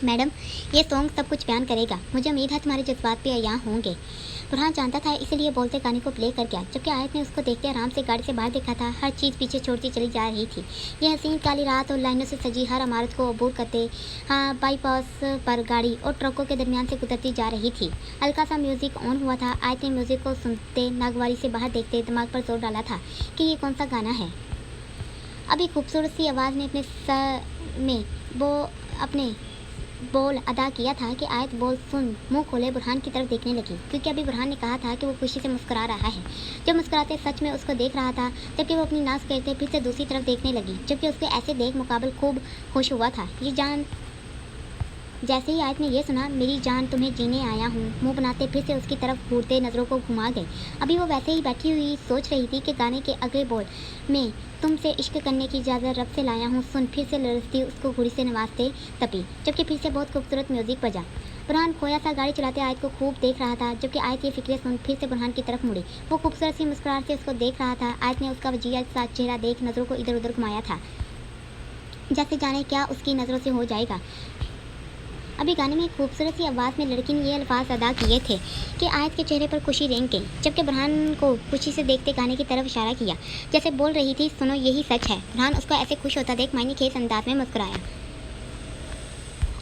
Speaker 1: मैडम, ये सॉन्ग सब कुछ बयान करेगा। मुझे उम्मीद है तुम्हारे जज्बात भी यहाँ होंगे। बुरहान जानता था, इसीलिए बोलते गाने को प्ले कर गया, जबकि आयत ने उसको देखते आराम से गाड़ी से बाहर देखा था। हर चीज़ पीछे छोड़ती चली जा रही थी। यह हसीन काली रात और लाइनों से सजी हर इमारत को अबूर करते बाईपास पर गाड़ी और ट्रकों के दरमियान से गुजरती जा रही थी। हल्का सा म्यूज़िक ऑन हुआ था। आयत ने म्यूज़िक को सुनते नागवारी से बाहर देखते दिमाग पर जोर डाला था कि ये कौन सा गाना है। अभी खूबसूरत सी आवाज़ में अपने सर में वो अपने बोल अदा किया था कि आयत बोल सुन मुंह खोले बुरहान की तरफ देखने लगी, क्योंकि अभी बुरहान ने कहा था कि वो खुशी से मुस्कुरा रहा है। जब मुस्कुराते सच में उसको देख रहा था, जबकि वो अपनी नाक कहते फिर से दूसरी तरफ देखने लगी, जबकि उसके ऐसे देख मुकाबल खूब खुश हुआ था। ये जान जैसे ही आयत ने यह सुना, मेरी जान तुम्हें जीने आया हूँ, मुंह बनाते फिर से उसकी तरफ घूरते नज़रों को घुमा गए। अभी वो वैसे ही बैठी हुई सोच रही थी कि गाने के अगले बोल में तुमसे इश्क करने की इजाज़त रब से लाया हूँ सुन, फिर से लरसती उसको घुड़ी से नवाजते तपी, जबकि फिर से बहुत खूबसूरत म्यूज़िक बजा। बुरहान खोया सा गाड़ी चलाते आयत को खूब देख रहा था, जबकि आयत ये फिक्र सुन फिर से बुरहान की तरफ मुड़ी। वो खूबसूरत सी मुस्कुराहट से उसको देख रहा था। आयत ने उसका वजीह सा चेहरा देख नज़रों को इधर उधर घुमाया था, जैसे जाने क्या उसकी नज़रों से हो जाएगा। अभी गाने में खूबसूरत सी आवाज़ में लड़की ने ये अल्फाज अदा किए थे कि आयत के चेहरे पर खुशी रेंग गई, जबकि बुरहान को खुशी से देखते गाने की तरफ इशारा किया, जैसे बोल रही थी सुनो यही सच है। बुरहान उसको ऐसे खुश होता देख मायने खेस अंदाज में मुस्कुराया।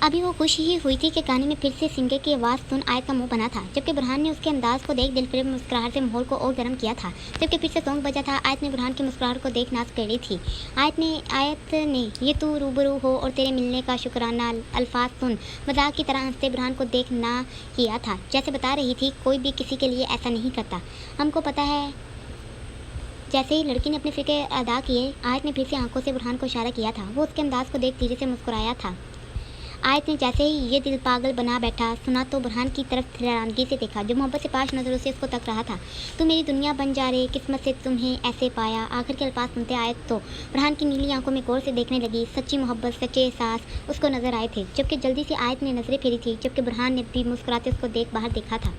Speaker 1: अभी वो खुश ही हुई थी कि गाने में फिर से सिंगर की आवाज़ सुन आयत का मुंह बना था, जबकि बुरहान ने उसके अंदाज को देख दिलफरेब मुस्कुराहट से माहौल को और गर्म किया था। जबकि फिर से सॉन्ग बजा था। आयत ने बुरहान की मुस्कुराहट को देख नाज करी थी। आयत ने ये तू रूबरू हो और तेरे मिलने का शुक्राना अल्फाज सुन मजाक की तरह हंसते बुरहान को देख ना किया था, जैसे बता रही थी कोई भी किसी के लिए ऐसा नहीं करता, हमको पता है। जैसे ही लड़की ने अपने फिक्र अदा किए, आयत ने फिर से आंखों से बुरहान को इशारा किया था। वो उसके अंदाज को देख धीरे से मुस्कुराया था। आयत ने जैसे ही ये दिल पागल बना बैठा सुना तो बुरहान की तरफ हैरानगी से देखा, जो मोहब्बत से पाश नज़रों से उसको तक रहा था। तू मेरी दुनिया बन जा रही, किस्मत से तुम्हें ऐसे पाया। आखिर के अल्फाज सुनते आयत तो बुरहान की नीली आंखों में गौर से देखने लगी। सच्ची मोहब्बत, सच्चे एहसास उसको नज़र आए थे, जबकि जल्दी से आयत ने नज़रें फेरी थी, जबकि बुरहान ने भी मुस्कुराते उसको देख बाहर देखा था।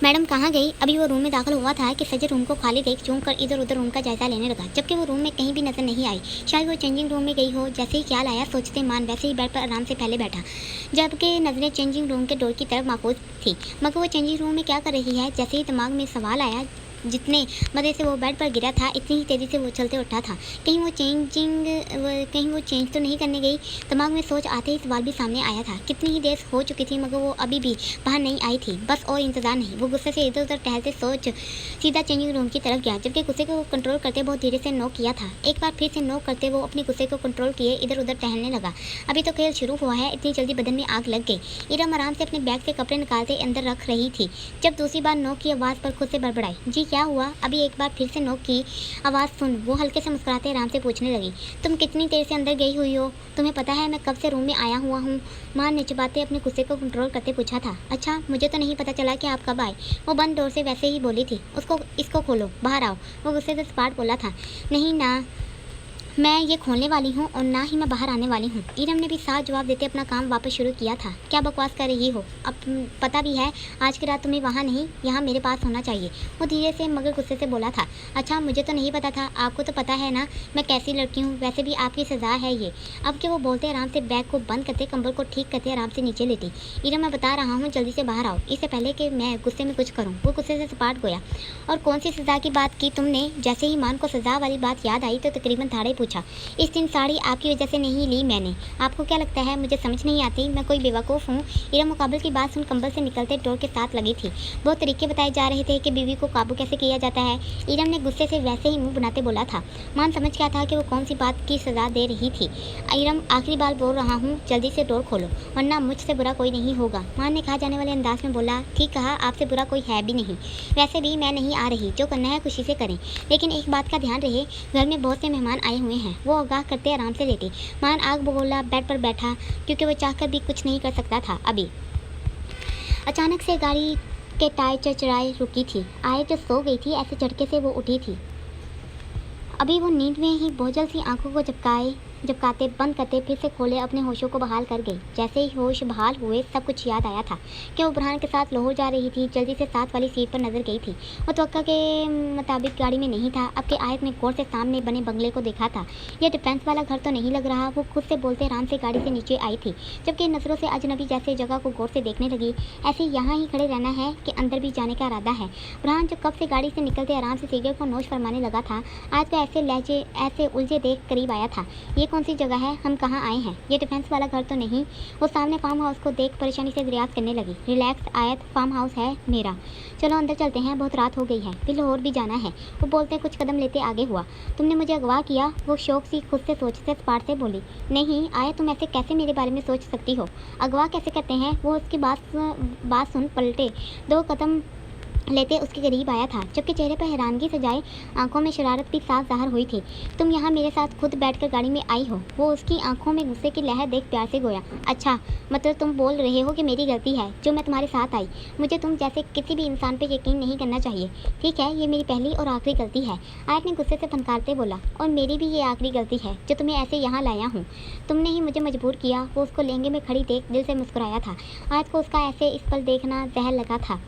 Speaker 1: मैडम कहाँ गई? अभी वो रूम में दाखिल हुआ था कि सजर रूम को खाली देख चूम कर इधर उधर रूम का जायजा लेने लगा, जबकि वो रूम में कहीं भी नजर नहीं आई। शायद वो चेंजिंग रूम में गई हो। जैसे ही ख्याल आया सोचते मान वैसे ही बेड पर आराम से पहले बैठा, जबकि नजरें चेंजिंग रूम के डोर की तरफ माकूज थी, मगर वो चेंजिंग रूम में क्या कर रही है। जैसे ही दिमाग में सवाल आया, जितने मज़े से वो बेड पर गिरा था इतनी ही तेज़ी से वो चलते उठा था। कहीं वो चेंज तो नहीं करने गई। दिमाग में सोच आते ही सवाल भी सामने आया था। कितनी ही देर हो चुकी थी मगर वो अभी भी बाहर नहीं आई थी। बस और इंतज़ार नहीं। वो गुस्से से इधर उधर टहलते सोच सीधा चेंजिंग रूम की तरफ गया, जबकि गुस्से को कंट्रोल करते बहुत धीरे से नॉक किया था। एक बार फिर से नॉक करते वो अपने गुस्से को कंट्रोल किए इधर उधर टहलने लगा। अभी तो खेल शुरू हुआ है, इतनी जल्दी बदन में आग लग गई। इरम आराम से अपने बैग से कपड़े निकालते अंदर रख रही थी, जब दूसरी बार नॉक की आवाज़ पर खुद से बड़बड़ाई, जी क्या हुआ? अभी एक बार फिर से नॉक की आवाज़ सुन वो हल्के से मुस्कुराते आराम से पूछने लगी, तुम कितनी देर से अंदर गई हुई हो? तुम्हें पता है मैं कब से रूम में आया हुआ हूँ? मां ने चबाते अपने गुस्से को कंट्रोल करते पूछा था। अच्छा, मुझे तो नहीं पता चला कि आप कब आए। वो बंद डोर से वैसे ही बोली थी, इसको खोलो, बाहर आओ। वो गुस्से से सपाट बोला था। नहीं ना, मैं ये खोलने वाली हूँ और ना ही मैं बाहर आने वाली हूँ। इरम ने भी साफ जवाब देते अपना काम वापस शुरू किया था। क्या बकवास कर रही हो? अब पता भी है आज की रात तुम्हें वहाँ नहीं यहाँ मेरे पास होना चाहिए। वो धीरे से मगर गुस्से से बोला था। अच्छा, मुझे तो नहीं पता था, आपको तो पता है ना मैं कैसी लड़की हूँ। वैसे भी आपकी सज़ा है ये। अब कि वो बोलते आराम से बैग को बंद करते, कंबल को ठीक करते आराम से नीचे लेटी। इरम, मैं बता रहा हूँ जल्दी से बाहर आओ, इससे पहले कि मैं गुस्से में कुछ करूँ। वो गुस्से से सपाट गया। और कौन सी सज़ा की बात की तुमने? जैसे ही मान को सज़ा वाली बात याद आई तो तकरीबन थाड़े पूछा। इस दिन साड़ी आपकी वजह से नहीं ली मैंने। आपको क्या लगता है मुझे समझ नहीं आती? मैं कोई बेवकूफ़ हूँ? इरम मुकाबल की बात सुन कंबल से निकलते डोर के साथ लगी थी। बहुत तरीके बताए जा रहे थे कि बीवी को काबू कैसे किया जाता है। इरम ने गुस्से से वैसे ही मुंह बनाते बोला था। मान समझ क्या था कि वो कौन सी बात की सज़ा दे रही थी। इरम, आखिरी बार बोल रहा हूँ जल्दी से डोर खोलो वरना मुझसे बुरा कोई नहीं होगा। मान ने कहा जाने वाले अंदाज में बोला। ठीक कहा, आपसे बुरा कोई है भी नहीं। वैसे भी मैं नहीं आ रही, जो करना है खुशी से करें, लेकिन एक बात का ध्यान रहे, घर में बहुत से मेहमान आए हुए हैं। वो आगाह करते आराम से लेटे। मान आग बगोला बेड पर बैठा क्योंकि वो चाहकर भी कुछ नहीं कर सकता था। अभी अचानक से गाड़ी के टायर चरचराए रुकी थी। आए जो सो गई थी ऐसे झटके से वो उठी थी। अभी वो नींद में ही बोझल सी आंखों को झपकाते बंद करते फिर से खोले, अपने होशों को बहाल कर गई। जैसे ही होश बहाल हुए सब कुछ याद आया था कि वो बुरहान के साथ लाहौर जा रही थी। जल्दी से साथ वाली सीट पर नजर गई थी। वो तवक्का के मुताबिक गाड़ी में नहीं था। अब के आयत में गौर से सामने बने बंगले को देखा था। यह डिफेंस वाला घर तो नहीं लग रहा। वो खुद से बोलते आराम से गाड़ी से नीचे आई थी, जबकि नजरों से अजनबी जैसे जगह को गौर से देखने लगी। ऐसे यहाँ ही खड़े रहना है कि अंदर भी जाने का इरादा है? बुरहान जो कब से गाड़ी से निकलते आराम से सिगरेट को नोश फरमाने लगा था, आज तो ऐसे लहजे ऐसे उलझे देख करीब आया था। ये कौन सी जगह है? हम कहाँ आए हैं? ये डिफेंस वाला घर तो नहीं? वो सामने फार्म हाउस को देख परेशानी से रियाज करने लगी। रिलैक्स आयत, फार्म हाउस है मेरा। चलो अंदर चलते हैं, बहुत रात हो गई है, फिर लाहौर भी जाना है। वो बोलते कुछ कदम लेते आगे हुआ। तुमने मुझे अगवा किया? वो शौक सी खुद से सोचते सपाट से बोली। नहीं आयत, तुम ऐसे कैसे मेरे बारे में सोच सकती हो? अगवा कैसे करते हैं? वो उसकी बात सुन पलटे, 2 कदम लेते उसके करीब आया था, जबकि चेहरे पर हैरानगी सजाए आंखों में शरारत भी साफ ज़ाहिर हुई थी। तुम यहाँ मेरे साथ खुद बैठकर गाड़ी में आई हो? वो उसकी आंखों में गुस्से की लहर देख प्यार से गोया। अच्छा, मतलब तुम बोल रहे हो कि मेरी गलती है जो मैं तुम्हारे साथ आई? मुझे तुम जैसे किसी भी इंसान पर यकीन नहीं करना चाहिए। ठीक है, ये मेरी पहली और आखिरी गलती है। आयत ने गुस्से से फनकारते बोला। और मेरी भी ये आखिरी गलती है जो तुम्हें ऐसे यहाँ लाया हूँ। तुमने ही मुझे मजबूर किया। वो उसको लहंगे में खड़ी देख दिल से मुस्कुराया था। आयत को उसका ऐसे इस पल देखना जहर लगा था।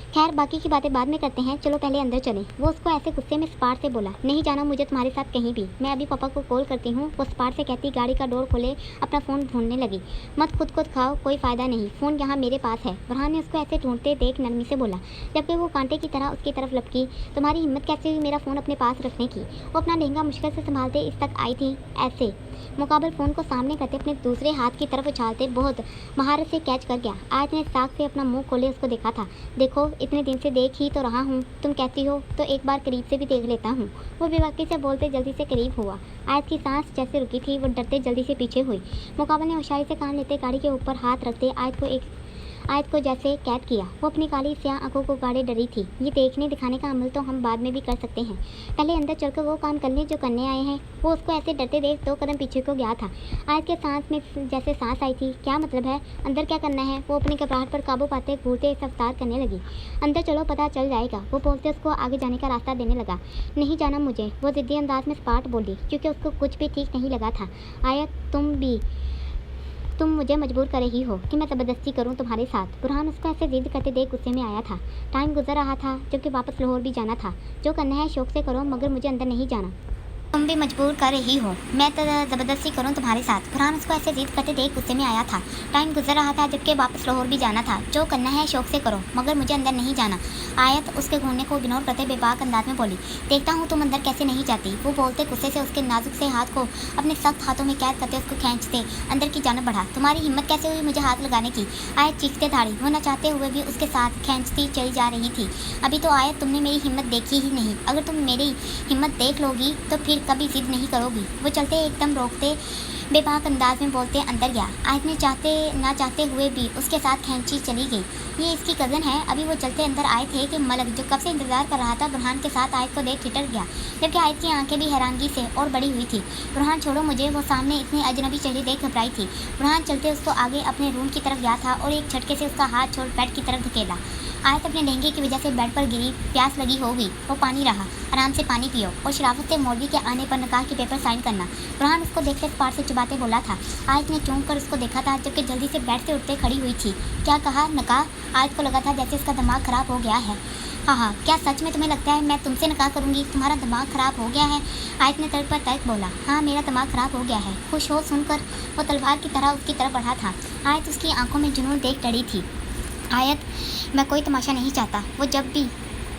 Speaker 1: खैर, बाकी की बातें बाद में करते हैं, चलो पहले अंदर चलें। वो उसको ऐसे गुस्से में सपाट से बोला। नहीं जाना मुझे तुम्हारे साथ कहीं भी। मैं अभी पापा को कॉल करती हूँ। वो सपाट से कहती गाड़ी का डोर खोले अपना फ़ोन ढूंढने लगी। मत खुद को खाओ, कोई फ़ायदा नहीं, फ़ोन यहाँ मेरे पास है। बुरहान ने उसको ऐसे ढूंढते देख नरमी से बोला, जबकि वो कांटे की तरह उसकी तरफ लपकी। तुम्हारी हिम्मत कैसे हुई मेरा फ़ोन अपने पास रखने की? वो अपना लहंगा मुश्किल से संभालते इस तक आई थी। ऐसे मुकाबल फ़ोन को सामने करते अपने दूसरे हाथ की तरफ उछालते बहुत महारत से कैच कर गया। आयत ने साख से अपना मुंह खोले उसको देखा था। देखो, इतने दिन से देख ही तो रहा हूँ, तुम कहती हो तो एक बार करीब से भी देख लेता हूँ। वो बेबाकी से बोलते जल्दी से करीब हुआ। आयत की सांस जैसे रुकी थी, वो डरते जल्दी से पीछे हुई। मुकाबल ने होशियारी से कान लेते गाड़ी के ऊपर हाथ रखते आयत को जैसे कैद किया। वो अपनी काली स्याह आंखों को गाड़े डरी थी। ये देखने दिखाने का अमल तो हम बाद में भी कर सकते हैं, पहले अंदर चलकर वो काम कर लें जो करने आए हैं। वो उसको ऐसे डरते देख 2 कदम पीछे को गया था। आयत के सांस में जैसे सांस आई थी। क्या मतलब है? अंदर क्या करना है? वो अपनी घबराहट पर काबू पाते घूरते रफ्तार करने लगी। अंदर चलो, पता चल जाएगा। वो बोलते उसको आगे जाने का रास्ता देने लगा। नहीं जाना मुझे, वो ज़िद्दी अंदाज में सपाट बोली, क्योंकि उसको कुछ भी ठीक नहीं लगा था। आयत, तुम मुझे मजबूर कर रही हो कि मैं ज़बरदस्ती करूं तुम्हारे साथ। बुरहान उसको ऐसे जिद करते देख गुस्से में आया था। टाइम गुजर रहा था, जबकि वापस लाहौर भी जाना था। जो करना है शौक से करो, मगर मुझे अंदर नहीं जाना। तुम भी मजबूर कर रही हो, मैं तो ज़बरदस्ती करूं तुम्हारे साथ। बुरहान उसको ऐसे जिद करते देख गुस्से में आया था। टाइम गुजर रहा था, जबकि वापस लाहौर भी जाना था। जो करना है शौक से करो, मगर मुझे अंदर नहीं जाना। आयत उसके घूरने को इग्नोर करते बेबाक अंदाज में बोली, देखता हूँ तुम अंदर कैसे नहीं जाती। वो बोलते गुस्से से उसके नाजुक से हाथ को अपने सख्त हाथों में कैद करते उसको खींचते अंदर की जानब बढ़ा। तुम्हारी हिम्मत कैसे हुई मुझे हाथ लगाने की? आयत चीखते धाड़ी, वो न चाहते हुए भी उसके साथ खींचती चली जा रही थी। अभी तो आयत तुमने मेरी हिम्मत देखी ही नहीं। अगर तुम मेरी हिम्मत देख लोगी तो फिर कभी जिद नहीं करोगी। वो चलते एकदम रोकते बेबाक अंदाज में बोलते अंदर गया। आयत ने चाहते ना चाहते हुए भी उसके साथ खींची चली गई। ये इसकी कज़न है। अभी वो चलते अंदर आए थे कि मलक, जो कब से इंतजार कर रहा था, बुरहान के साथ आयत को देख ठिठक गया, जबकि आयत की आंखें भी हैरानगी से और बड़ी हुई थी। बुरहान छोड़ो मुझे, वो सामने इतने अजनबी चेहरे देख घबराई थी। बुरहान चलते उसको आगे अपने रूम की तरफ गया था और एक झटके से उसका हाथ छोड़ बेड की तरफ धकेला। आयत अपने लहंगे की वजह से बेड पर गिरी। प्यास लगी होगी, वो पानी रहा, आराम से पानी पियो और शराफत से मौलवी के आने पर निकाह के पेपर साइन करना। बुरहान उसको देखते पार से चुबाते बोला था। आयत ने चौंक कर उसको देखा था, जबकि जल्दी से बेड से उठते खड़ी हुई थी। क्या कहा? निकाह? आयत को लगा था जैसे उसका दिमाग खराब हो गया है। हाँ, क्या सच में तुम्हें लगता है मैं तुमसे निकाह करूंगी? तुम्हारा दिमाग खराब हो गया है? आयत ने तर्क पर तर्क बोला। हाँ, मेरा दिमाग खराब हो गया है। खुश हो सुनकर? वो तलवार की तरह उसकी तरफ बढ़ा था। आयत उसकी आंखों में जुनून देख डरी थी। आयत, मैं कोई तमाशा नहीं चाहता। वो जब भी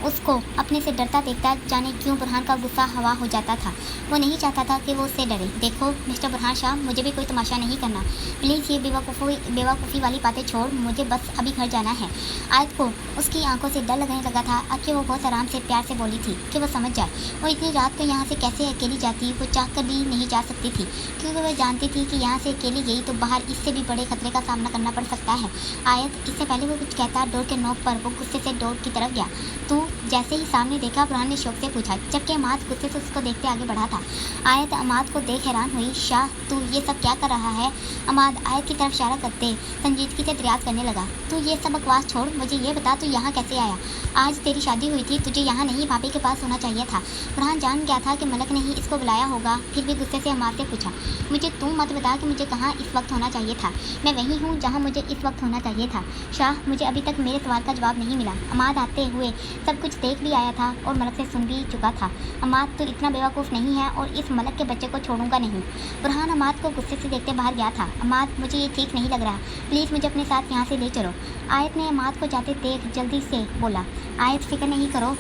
Speaker 1: उसको अपने से डरता देखता, जाने क्यों बुरहान का गुस्सा हवा हो जाता था। वो नहीं चाहता था कि वो उससे डरे। देखो मिस्टर बुरहान शाह, मुझे भी कोई तमाशा नहीं करना। प्लीज़ ये बेवकूफ़ी वाली बातें छोड़, मुझे बस अभी घर जाना है। आयत को उसकी आंखों से डर लगने लगा था। अब कि वो बहुत आराम से प्यार से बोली थी कि वो समझ जाए। वो इतनी रात को यहाँ से कैसे अकेली जाती, वो चाह कर भी नहीं जा सकती थी, क्योंकि वह जानती थी कि यहाँ से अकेली गई तो बाहर इससे भी बड़े खतरे का सामना करना पड़ सकता है। आयत, इससे पहले वो कुछ कहता, डोर के नोक पर वो गुस्से से डोर की तरफ गया। तू? जैसे ही सामने देखा, बुरहान ने शौक से पूछा, जबकि अमाद गुस्से से उसको देखते आगे बढ़ा था। आयत अमाद को देख हैरान हुई। शाह, तू ये सब क्या कर रहा है? अमाद आयत की तरफ इशारा करते संजीदगी से दरियात करने लगा। तू ये सब बकवास छोड़, मुझे ये बता तू यहाँ कैसे आया? आज तेरी शादी हुई थी, तुझे यहाँ नहीं भाभी के पास होना चाहिए था। बुरहान जान गया था कि मलक ने ही इसको बुलाया होगा, फिर भी गुस्से से अमाद से पूछा, मुझे तू मत बता कि मुझे कहाँ इस वक्त होना चाहिए था। मैं वहीं हूँ जहाँ मुझे इस वक्त होना चाहिए था। शाह, मुझे अभी तक मेरे सवाल का जवाब नहीं मिला। अमाद आते हुए सब कुछ देख भी आया था और मलक से सुन भी चुका था। अमाद, तो इतना बेवकूफ़ नहीं है और इस मलक के बच्चे को छोड़ूंगा नहीं। बुरहान अमाद को गुस्से से देखते बाहर गया था। अमाद, मुझे ये ठीक नहीं लग रहा, प्लीज़ मुझे अपने साथ यहाँ से ले चलो। आयत ने अमाद को जाते देख जल्दी से बोला। आयत, फिक्र नहीं करो,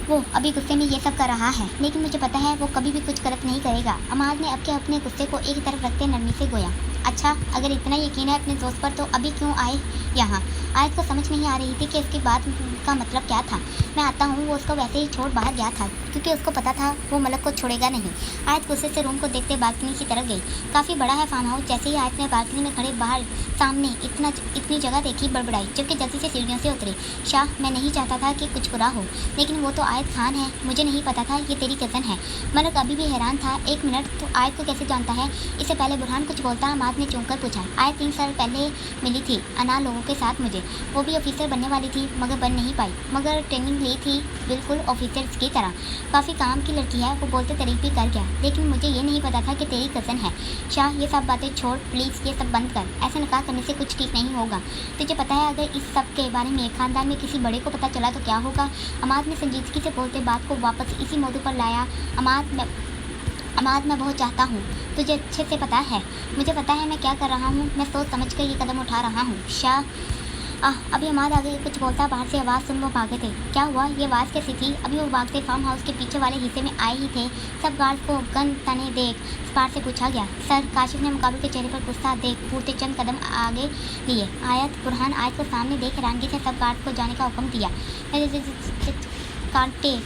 Speaker 1: वो अभी गुस्से में ये सब कर रहा है, लेकिन मुझे पता है वो कभी भी कुछ गलत नहीं करेगा। अमाद ने अब के अपने गुस्से को एक तरफ रखते नरमी से गोया। अच्छा, अगर इतना यकीन है अपने दोस्त पर तो अभी क्यों आए यहाँ? आयत को समझ नहीं आ रही थी कि इसकी बात का मतलब क्या था। मैं आता हूँ, वो उसको वैसे ही छोड़ बाहर गया था, क्योंकि उसको पता था वो मलक को छोड़ेगा नहीं। आयत गुस्से से रूम को देखते बालकनी की तरफ गई। काफ़ी बड़ा है फार्म हाउस। जैसे ही आयत ने बालकनी में खड़े बाहर सामने इतनी जगह देखी, बड़बड़ाई, जबकि जल्दी से सीढ़ियों से उतरे। शाह, मैं नहीं चाहता था कि कुछ बुरा हो, लेकिन वो तो आयत खान है, मुझे नहीं पता था ये तेरी कज़न है। मलक अभी भी हैरान था। एक मिनट, तो आयत को कैसे जानता है? इससे पहले बुरहान कुछ बोलता, अमाद ने चौंक कर पूछा। आयत 3 साल पहले मिली थी अनार लोगों के साथ मुझे। वो भी ऑफिसर बनने वाली थी, मगर बन नहीं पाई, मगर ट्रेनिंग ली थी बिल्कुल ऑफिसर्स की तरह। काफ़ी काम की लड़की है, वो बोलते तारीफ भी कर गया, लेकिन मुझे ये नहीं पता था कि तेरी कज़न है। शाह, ये सब बातें छोड़, प्लीज़ ये सब बंद कर। ऐसा निकाह करने से कुछ ठीक नहीं होगा। तुझे पता है अगर इस सब के बारे में खानदान में किसी बड़े को पता चला तो क्या होगा? अमाद ने संजीदगी से बोलते बात को वापस इसी मौजू पर लाया। अमाद, मैं बहुत चाहता हूँ, तुझे अच्छे से पता है। मुझे पता है मैं क्या कर रहा हूँ, मैं सोच समझ कर ये कदम उठा रहा हूँ। शाह, अभी अमाद आगे कुछ बोलता, बाहर से आवाज़ सुन वो भागे थे। क्या हुआ? ये आवाज़ कैसी थी? अभी वो भागते फार्म हाउस के पीछे वाले हिस्से में आए ही थे। सब गार्ड को गन तने देख स्पार से पूछा गया। सर, काशिफ ने मुकाबले के चेहरे पर गुस्सा देख कूदते चंद कदम आगे लिए। आयत, बुरहान आयत को सामने देख हैरानगी से सब गार्ड को जाने का हुक्म दिया। कांटे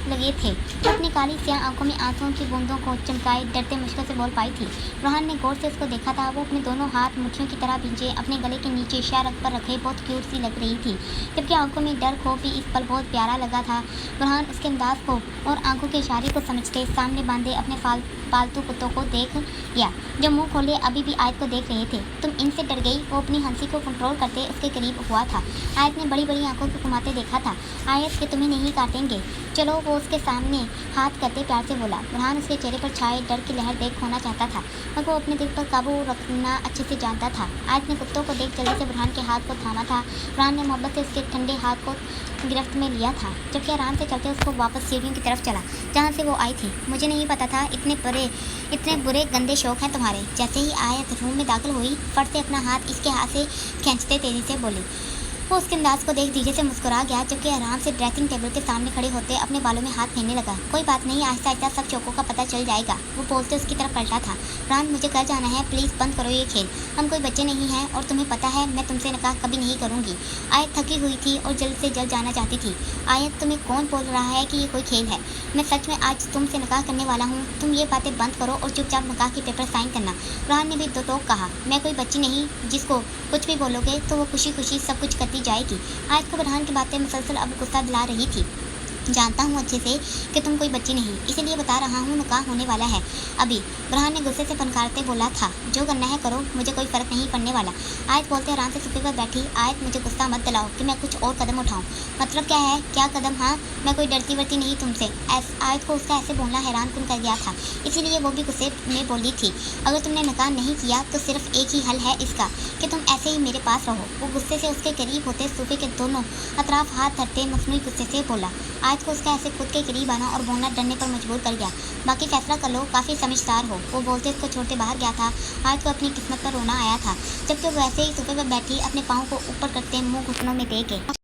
Speaker 1: लगे थे। अपनी काली स्याह आंखों में आंसुओं की बूंदों को चमकाए डरते मुश्किल से बोल पाई थी। बुरहान ने गौर से उसको देखा था। वो अपने दोनों हाथ मुट्ठियों की तरह भींचे अपने गले के नीचे शाह रख पर रखे बहुत क्यूट सी लग रही थी, जबकि आंखों में डर खौफ भी इस पल बहुत प्यारा लगा था। बुरहान उसके अंदाज को और आंखों के इशारे को समझते सामने बांधे अपने पालतू कुत्तों को देख गया, जो मुंह खोले अभी भी आयत को देख रहे थे। तुम इनसे डर गई? वो अपनी हंसी को कंट्रोल करते उसके करीब हुआ था। आयत ने बड़ी बड़ी आंखों को घुमाते देखा था। आयत, के तुम्हें नहीं काटेंगे, चलो। वो उसके सामने हाथ करते प्यार से बोला। बुरहान उसके चेहरे पर छाए डर की लहर देख खोना चाहता था, मगर वो अपने दिल पर काबू रखना अच्छे से जानता था। आयत ने कुत्तों को देख जल्दी से बुरहान के हाथ को थामा था। बुरहान ने मोहब्बत से उसके ठंडे हाथ को गिरफ्त में लिया था, जबकि आराम से चलते उसको वापस सीढ़ियों की तरफ चला जहाँ से वो आई थी। मुझे नहीं पता था इतने बुरे गंदे शौक हैं तुम्हारे। जैसे ही आयत रूम में दाखिल हुई, फट से अपना हाथ इसके हाथ से खींचते तेजी से बोली, वो उसके अंदाज को देख धीरे से मुस्कुरा गया, जबकि आराम से ड्रेसिंग टेबल के सामने खड़े होते अपने बालों में हाथ फेरने लगा। कोई बात नहीं, आहिस्ता आहिस्ता सब चौकों का पता चल जाएगा, वो बोलते उसकी तरफ पलटा था। रान, मुझे घर जाना है, प्लीज़ बंद करो ये खेल। हम कोई बच्चे नहीं हैं और तुम्हें पता है मैं तुमसे निकाह कभी नहीं करूँगी। आयत थकी हुई थी और जल्द से जल्द जाना चाहती थी। आयत, तुम्हें कौन बोल रहा है कि ये कोई खेल है? मैं सच में आज तुमसे निकाह करने वाला हूँ। तुम ये बातें बंद करो और चुपचाप निकाह के पेपर साइन करना। रान ने भी दो टोक कहा, मैं कोई बच्ची नहीं जिसको कुछ भी बोलोगे तो वो खुशी खुशी सब कुछ करती जाएगी। आयत को बुरहान की बातें मुसलसल अब गुस्सा दिला रही थी। जानता हूँ अच्छे से कि तुम कोई बच्ची नहीं, इसीलिए बता रहा हूँ निकाह होने वाला है अभी। बुरहान ने गुस्से से फनकारते बोला था, जो करना है करो, मुझे कोई फ़र्क नहीं पड़ने वाला। आयत बोलते आराम से सोफे पर बैठी। आयत, मुझे गुस्सा मत दिलाओ कि मैं कुछ और कदम उठाऊँ। मतलब क्या है? क्या कदम? हाँ, मैं कोई डरती वरती नहीं तुमसे। आयत को उसका ऐसे बोलना हैरान कुन कर गया था, इसीलिए वो भी गुस्से में बोली थी। अगर तुमने निकाह नहीं किया तो सिर्फ एक ही हल है इसका, कि तुम ऐसे ही मेरे पास रहो। वो गुस्से से उसके करीब होते सोफे के दोनों अतराफ हाथ धरते मसनूई गुस्से से बोला। आयत को उसका ऐसे खुद के करीब आना और बोलना डरने पर मजबूर कर गया। बाकी फैसला कर लो, काफ़ी समझदार हो, वो बोलते उसको छोड़ते बाहर गया था। आयत को अपनी किस्मत पर रोना आया था, जबकि वो वैसे ही सोफे पर बैठी अपने पाँव को ऊपर करते मुंह घुटनों में दे के